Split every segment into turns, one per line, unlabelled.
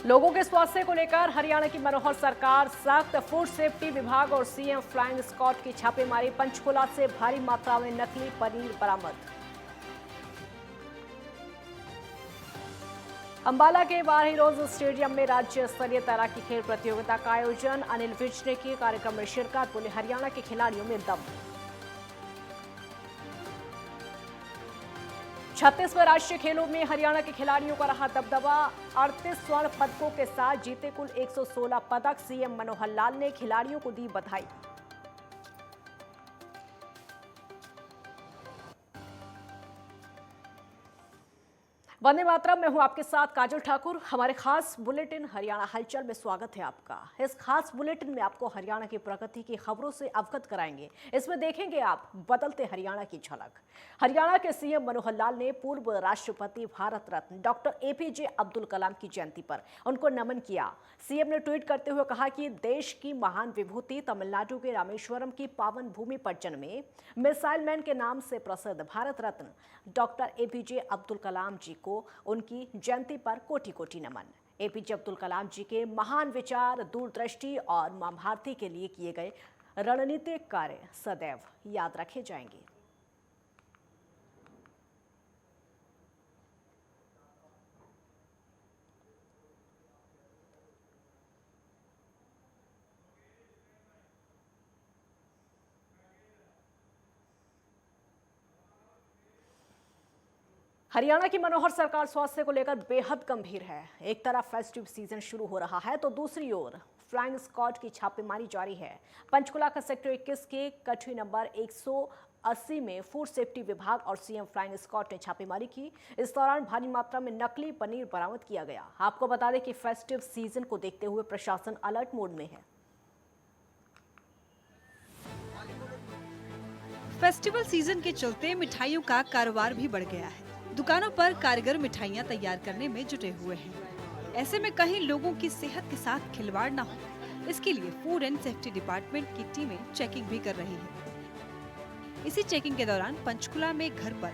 लोगों के स्वास्थ्य को लेकर हरियाणा की मनोहर सरकार सख्त। फूड सेफ्टी विभाग और सीएम फ्लाइंग स्क्वाड की छापेमारी। पंचकुला से भारी मात्रा में नकली पनीर बरामद। अंबाला के वार हीरोज स्टेडियम में राज्य स्तरीय तैराकी खेल प्रतियोगिता का आयोजन। अनिल विज ने की कार्यक्रम में शिरकत। बोले, हरियाणा के खिलाड़ियों में दम। 36वें राष्ट्रीय खेलों में हरियाणा के खिलाड़ियों का रहा दबदबा। 38 स्वर्ण पदकों के साथ जीते कुल 116 पदक। सीएम मनोहर लाल ने खिलाड़ियों को दी बधाई। वंदे मातरम। मैं हूं आपके साथ काजल ठाकुर। हमारे खास बुलेटिन हरियाणा हलचल में स्वागत है आपका। इस खास बुलेटिन में आपको हरियाणा की प्रगति की खबरों से अवगत कराएंगे। इसमें देखेंगे आप बदलते हरियाणा की झलक। हरियाणा के सीएम मनोहर लाल ने पूर्व राष्ट्रपति भारत रत्न डॉक्टर एपीजे अब्दुल कलाम की जयंती पर उनको नमन किया। सीएम ने ट्वीट करते हुए कहा कि देश की महान विभूति तमिलनाडु के रामेश्वरम की पावन भूमि पर जन्मे मिसाइल मैन के नाम से प्रसिद्ध भारत रत्न डॉक्टर एपीजे अब्दुल कलाम जी को उनकी जयंती पर कोटि कोटि नमन। एपीजे अब्दुल कलाम जी के महान विचार, दूरदृष्टि और मां भारती के लिए किए गए रणनीतिक कार्य सदैव याद रखे जाएंगे। हरियाणा की मनोहर सरकार स्वास्थ्य को लेकर बेहद गंभीर है। एक तरफ फेस्टिव सीजन शुरू हो रहा है तो दूसरी ओर फ्लाइंग स्क्वाड की छापेमारी जारी है। पंचकुला का सेक्टर 21 के कठवी नंबर 180 में फूड सेफ्टी विभाग और सीएम फ्लाइंग स्क्वाड ने छापेमारी की। इस दौरान भारी मात्रा में नकली पनीर बरामद किया गया। आपको बता दें कि फेस्टिव सीजन को देखते हुए प्रशासन अलर्ट मोड में है।
फेस्टिवल सीजन के चलते मिठाइयों का कारोबार भी बढ़ गया है। दुकानों पर कारीगर मिठाइयां तैयार करने में जुटे हुए हैं। ऐसे में कहीं लोगों की सेहत के साथ खिलवाड़ न हो, इसके लिए फूड एंड सेफ्टी डिपार्टमेंट की टीमें चेकिंग भी कर रही है। इसी चेकिंग के दौरान पंचकुला में घर पर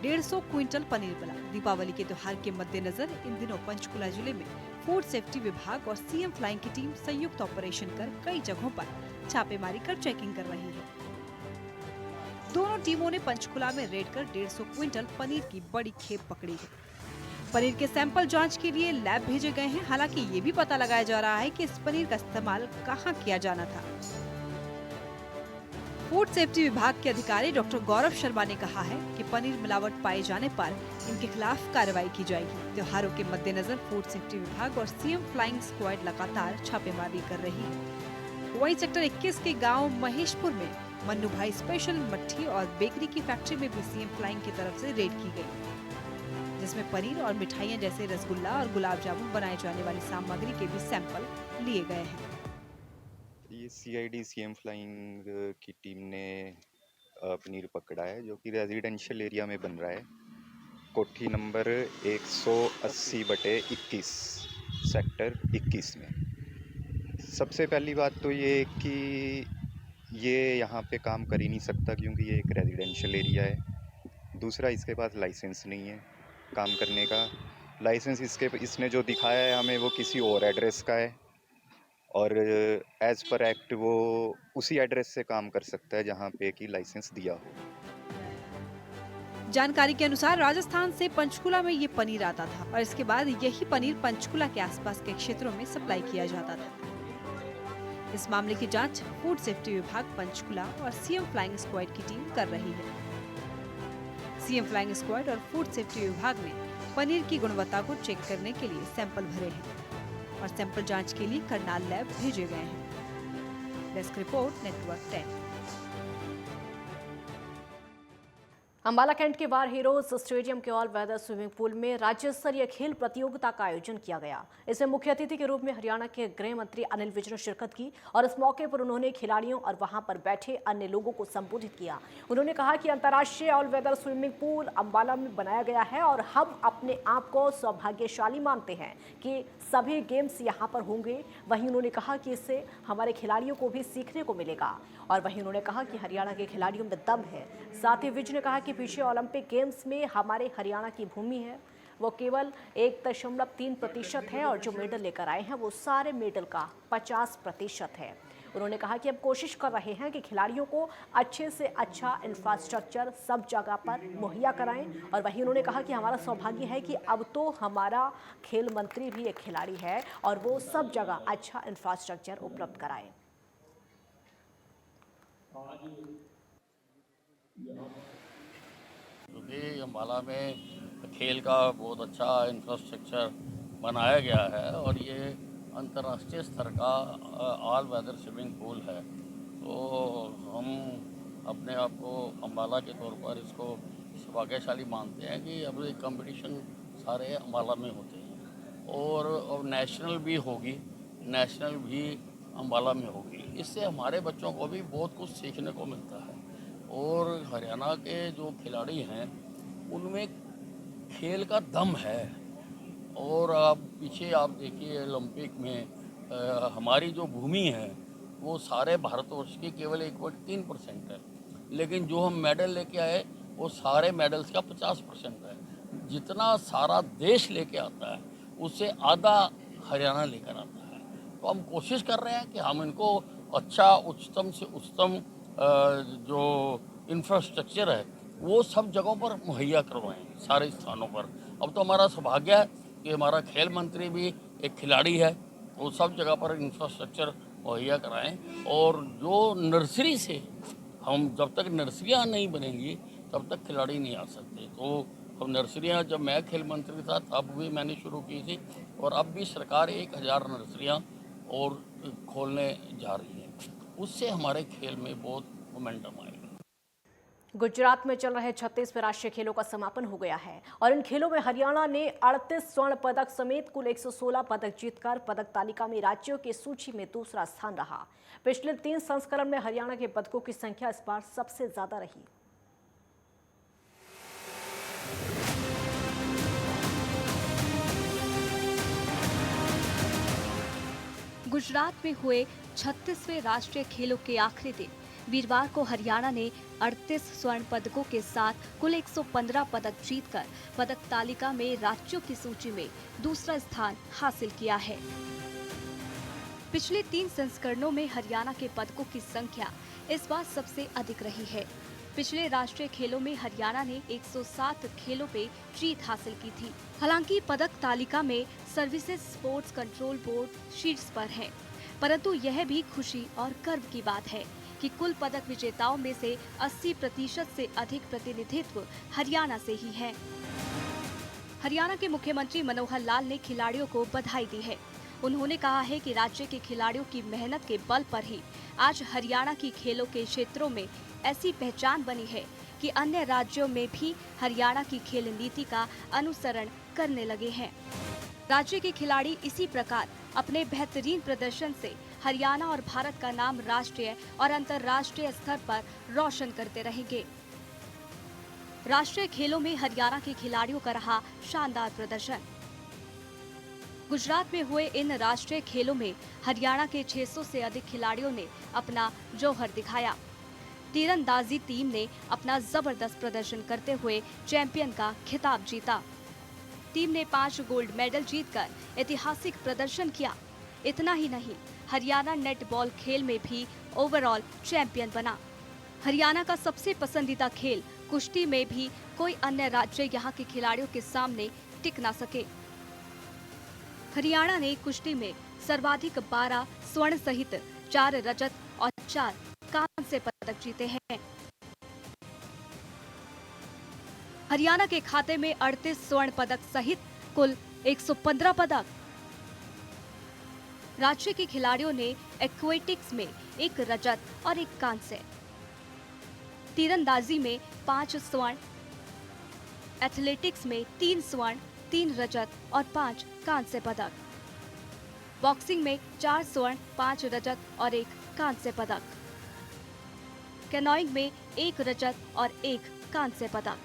150 क्विंटल पनीर बना। दीपावली के त्योहार के मद्देनजर इन दिनों पंचकुला जिले में फूड सेफ्टी विभाग और सीएम फ्लाइंग की टीम संयुक्त ऑपरेशन कर कई जगहों पर छापेमारी कर चेकिंग कर रही है। दोनों टीमों ने पंचकुला में रेड कर 150 क्विंटल पनीर की बड़ी खेप पकड़ी है। पनीर के सैंपल जांच के लिए लैब भेजे गए हैं। हालांकि ये भी पता लगाया जा रहा है कि इस पनीर का इस्तेमाल कहां किया जाना था। फूड सेफ्टी विभाग के अधिकारी डॉक्टर गौरव शर्मा ने कहा है कि पनीर मिलावट पाए जाने पर इनके खिलाफ कार्रवाई की जाएगी। त्योहारों के मद्देनजर फूड सेफ्टी विभाग और सीएम फ्लाइंग स्क्वाड लगातार छापेमारी कर रही है। वहीं सेक्टर 21 के गाँव महेशपुर में मन्नू भाई स्पेशल मट्ठी और बेकरी की फैक्ट्री में भी सीएम फ्लाइंग की तरफ से रेड की गई, जिसमें पनीर और मिठाइयां जैसे रसगुल्ला और गुलाब जामुन बनाए जाने वाली सामग्री के भी सैंपल लिए गए हैं।
ये सीआईडी सीएम फ्लाइंग की टीम ने पनीर पकड़ा है जो कि रेजिडेंशियल एरिया में बन रहा है। कोठी नंबर 180/21 सेक्टर 21 में। सबसे पहली बात तो ये कि ये यहाँ पे काम कर ही नहीं सकता क्योंकि ये एक रेजिडेंशियल एरिया है। दूसरा, इसके पास लाइसेंस नहीं है काम करने का। लाइसेंस इसने जो दिखाया है हमें वो किसी और एड्रेस का है और एज पर एक्ट वो उसी एड्रेस से काम कर सकता है जहाँ पे कि लाइसेंस दिया हो।
जानकारी के अनुसार राजस्थान से पंचकुला में ये पनीर आता था और इसके बाद यही पनीर पंचकुला के आसपास के क्षेत्रों में सप्लाई किया जाता था। इस मामले की जांच फूड सेफ्टी विभाग पंचकुला और सीएम फ्लाइंग स्क्वाड की टीम कर रही है। सीएम फ्लाइंग स्क्वाड और फूड सेफ्टी विभाग ने पनीर की गुणवत्ता को चेक करने के लिए सैंपल भरे हैं और सैंपल जांच के लिए करनाल लैब भेजे गए हैं। Desk report, network 10।
Ambala cantt के वार हीरोज स्टेडियम के ऑल वेदर स्विमिंग पूल में राज्य स्तरीय खेल प्रतियोगिता का आयोजन किया गया। इसमें मुख्य अतिथि के रूप में हरियाणा के गृह मंत्री अनिल विज ने शिरकत की और इस मौके पर उन्होंने खिलाड़ियों और वहां पर बैठे अन्य लोगों को संबोधित किया। उन्होंने कहा कि अंतर्राष्ट्रीय all weather swimming pool Ambala में बनाया गया है और हम अपने आप को सौभाग्यशाली मानते हैं कि सभी गेम्स यहाँ पर होंगे। वहीं उन्होंने कहा कि इससे हमारे खिलाड़ियों को भी सीखने को मिलेगा और वहीं उन्होंने कहा कि हरियाणा के खिलाड़ियों में दम है। साथ ही विज ने कहा कि पीछे ओलंपिक गेम्स में हमारे हरियाणा की भूमि है। वो केवल 1.3% है और जो मेडल लेकर आए हैं वो सारे मेडल का 50% है। उन्होंने कहा कि अब कोशिश कर रहे हैं कि खिलाड़ियों को अच्छे से अच्छा इंफ्रास्ट्रक्चर सब जगह पर मुहैया कराएं। और वहीं उन्होंने कहा कि हमारा सौभाग्य है कि अब तो हमारा खेल मंत्री भी एक खिलाड़ी है और वो सब जगह अच्छा इंफ्रास्ट्रक्चर उपलब्ध कराएं।
क्योंकि अम्बाला में खेल का बहुत अच्छा इंफ्रास्ट्रक्चर बनाया गया है और ये अंतर्राष्ट्रीय स्तर का ऑल वेदर स्विमिंग पूल है, तो हम अपने आप को अम्बाला के तौर पर इसको भाग्यशाली मानते हैं कि अब एक कंपटीशन सारे अम्बाला में होते हैं और नेशनल भी होगी, नेशनल भी अम्बाला में होगी। इससे हमारे बच्चों को भी बहुत कुछ सीखने को मिलता है और हरियाणा के जो खिलाड़ी हैं उनमें खेल का दम है। और आप पीछे आप देखिए ओलंपिक में हमारी जो भूमि है वो सारे भारतवर्ष की केवल 1.3% है, लेकिन जो हम मेडल लेके आए वो सारे मेडल्स का 50% है। जितना सारा देश लेके आता है उससे आधा हरियाणा लेकर आता है। तो हम कोशिश कर रहे हैं कि हम इनको अच्छा उच्चतम से उच्चतम जो इंफ्रास्ट्रक्चर है वो सब जगहों पर मुहैया करवाएं, सारे स्थानों पर। अब तो हमारा सौभाग्य है कि हमारा खेल मंत्री भी एक खिलाड़ी है, वो सब जगह पर इंफ्रास्ट्रक्चर मुहैया कराएं। और जो नर्सरी से हम जब तक नर्सरियाँ नहीं बनेंगी तब तक खिलाड़ी नहीं आ सकते। तो अब नर्सरियाँ जब मैं खेल मंत्री था तब भी मैंने शुरू की थी और अब भी सरकार 1000 नर्सरियाँ और खोलने जा रही है। उससे हमारे खेल में बहुत मोमेंटम आएगा।
गुजरात में चल रहे 36वें राष्ट्रीय खेलों का समापन हो गया है और इन खेलों में हरियाणा ने 38 स्वर्ण पदक समेत कुल 116 पदक जीतकर पदक तालिका में राज्यों की सूची में दूसरा स्थान रहा। पिछले 3 संस्करण में हरियाणा के पदकों की संख्या इस बार सबसे ज्यादा रही।
गुजरात में हुए 36वें राष्ट्रीय खेलों के आखिरी दिन वीरवार को हरियाणा ने 38 स्वर्ण पदकों के साथ कुल 115 पदक जीतकर पदक तालिका में राज्यों की सूची में दूसरा स्थान हासिल किया है। पिछले 3 संस्करणों में हरियाणा के पदकों की संख्या इस बार सबसे अधिक रही है। पिछले राष्ट्रीय खेलों में हरियाणा ने 107 खेलों पे जीत हासिल की थी। हालांकि पदक तालिका में सर्विसेज स्पोर्ट्स कंट्रोल बोर्ड शीर्ष पर है, परंतु यह भी खुशी और गर्व की बात है कि कुल पदक विजेताओं में से 80% से अधिक प्रतिनिधित्व हरियाणा से ही है। हरियाणा के मुख्यमंत्री मनोहर लाल ने खिलाड़ियों को बधाई दी है। उन्होंने कहा है कि राज्य के खिलाड़ियों की मेहनत के बल पर ही आज हरियाणा की खेलों के क्षेत्रों में ऐसी पहचान बनी है कि अन्य राज्यों में भी हरियाणा की खेल नीति का अनुसरण करने लगे हैं। राज्य के खिलाड़ी इसी प्रकार अपने बेहतरीन प्रदर्शन से हरियाणा और भारत का नाम राष्ट्रीय और अंतर्राष्ट्रीय स्तर पर रोशन करते रहेंगे। राष्ट्रीय खेलों में हरियाणा के खिलाड़ियों का रहा शानदार प्रदर्शन। गुजरात में हुए इन राष्ट्रीय खेलों में हरियाणा के 600 से अधिक खिलाड़ियों ने अपना जौहर दिखाया। तीरंदाजी टीम ने अपना जबरदस्त प्रदर्शन करते हुए चैंपियन का खिताब जीता। टीम ने 5 गोल्ड मेडल जीतकर ऐतिहासिक प्रदर्शन किया। इतना ही नहीं, हरियाणा नेटबॉल खेल में भी ओवरऑल चैंपियन बना। हरियाणा का सबसे पसंदीदा खेल कुश्ती में भी कोई अन्य राज्य यहाँ के खिलाड़ियों के सामने टिक ना सके। हरियाणा ने कुश्ती में सर्वाधिक 12 स्वर्ण सहित 4 रजत और 4 कांस्य पदक जीते हैं। हरियाणा के खाते में 38 स्वर्ण पदक सहित कुल 115 पदक। राज्य के खिलाड़ियों ने एक्वेटिक्स में 1 रजत और 1 कांस्य, तीरंदाजी में 5 स्वर्ण, एथलेटिक्स में 3 स्वर्ण, 3 रजत और 5 कांस्य पदक, बॉक्सिंग में 4 स्वर्ण, 5 रजत और 1 कांस्य पदक, कैनोइंग में 1 रजत और 1 कांस्य पदक,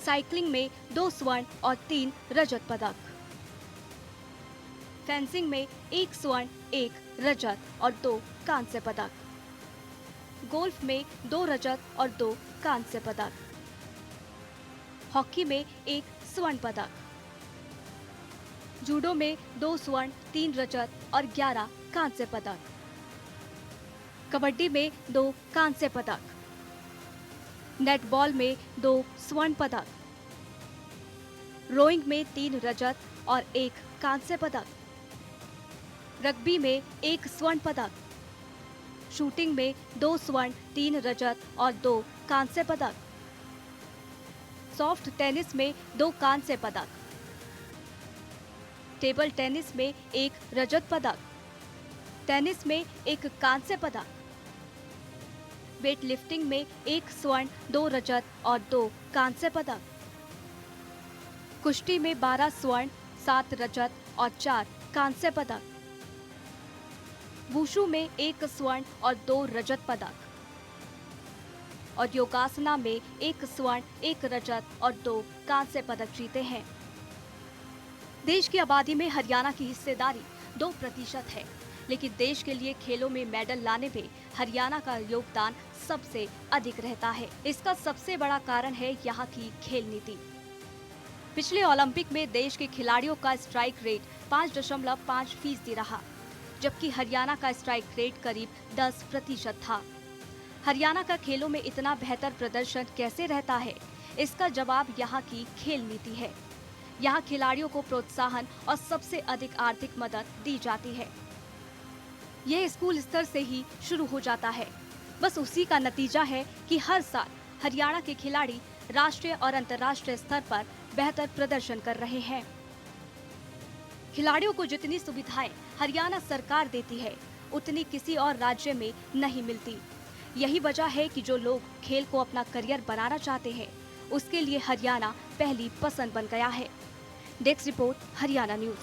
साइकिलिंग में 2 स्वर्ण और 3 रजत पदक, फेंसिंग में 1 स्वर्ण, 1 रजत और 2 कांस्य पदक, गोल्फ में 2 रजत और 2 कांस्य पदक, हॉकी में 1 स्वर्ण पदक। जूडो में 2 स्वर्ण, 3 रजत और 11 कांस्य पदक। कबड्डी में 2 कांस्य पदक। नेटबॉल में 2 स्वर्ण पदक। रोइंग में 3 रजत और 1 कांस्य पदक। रग्बी में 1 स्वर्ण पदक। शूटिंग में 2 स्वर्ण, 3 रजत और 2 कांस्य पदक। सॉफ्ट टेनिस में 2 कांस्य पदक। टेबल टेनिस में 1 रजत पदक। टेनिस में 1 कांस्य पदक। वेट लिफ्टिंग में 1 स्वर्ण, 2 रजत और 2 कांस्य पदक। कुश्ती में 12 स्वर्ण, 7 रजत और 4 कांस्य पदक। वुशु में 1 स्वर्ण और 2 रजत पदक और योगासना में 1 स्वर्ण, 1 रजत और 2 कांस्य पदक जीते हैं। देश की आबादी में हरियाणा की हिस्सेदारी 2% है, लेकिन देश के लिए खेलों में मेडल लाने में हरियाणा का योगदान सबसे अधिक रहता है। इसका सबसे बड़ा कारण है यहाँ की खेल नीति। पिछले ओलंपिक में देश के खिलाड़ियों का स्ट्राइक रेट 5.5% रहा, जबकि हरियाणा का स्ट्राइक रेट करीब 10% था। हरियाणा का खेलों में इतना बेहतर प्रदर्शन कैसे रहता है? इसका जवाब यहाँ की खेल नीति है। यहाँ खिलाड़ियों को प्रोत्साहन और सबसे अधिक आर्थिक मदद दी जाती है। यह स्कूल स्तर से ही शुरू हो जाता है। बस उसी का नतीजा है कि हर साल हरियाणा के खिलाड़ी राष्ट्रीय और अंतर्राष्ट्रीय स्तर पर बेहतर प्रदर्शन कर रहे हैं। खिलाड़ियों को जितनी सुविधाएं हरियाणा सरकार देती है, उतनी किसी और राज्य में नहीं मिलती। यही वजह है कि जो लोग खेल को अपना करियर बनाना चाहते हैं, उसके लिए हरियाणा पहली पसंद बन गया है। Desk report, Haryana news.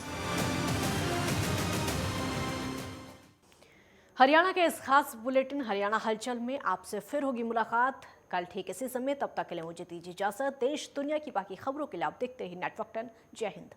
Haryana के इस खास बुलेटिन हरियाणा हलचल में आपसे फिर होगी मुलाकात कल ठीक इसी समय। तब तक के लिए मुझे दीजिए इजाजत। देश दुनिया की बाकी खबरों के लिए आप देखते ही नेटवर्क 10। जय हिंद।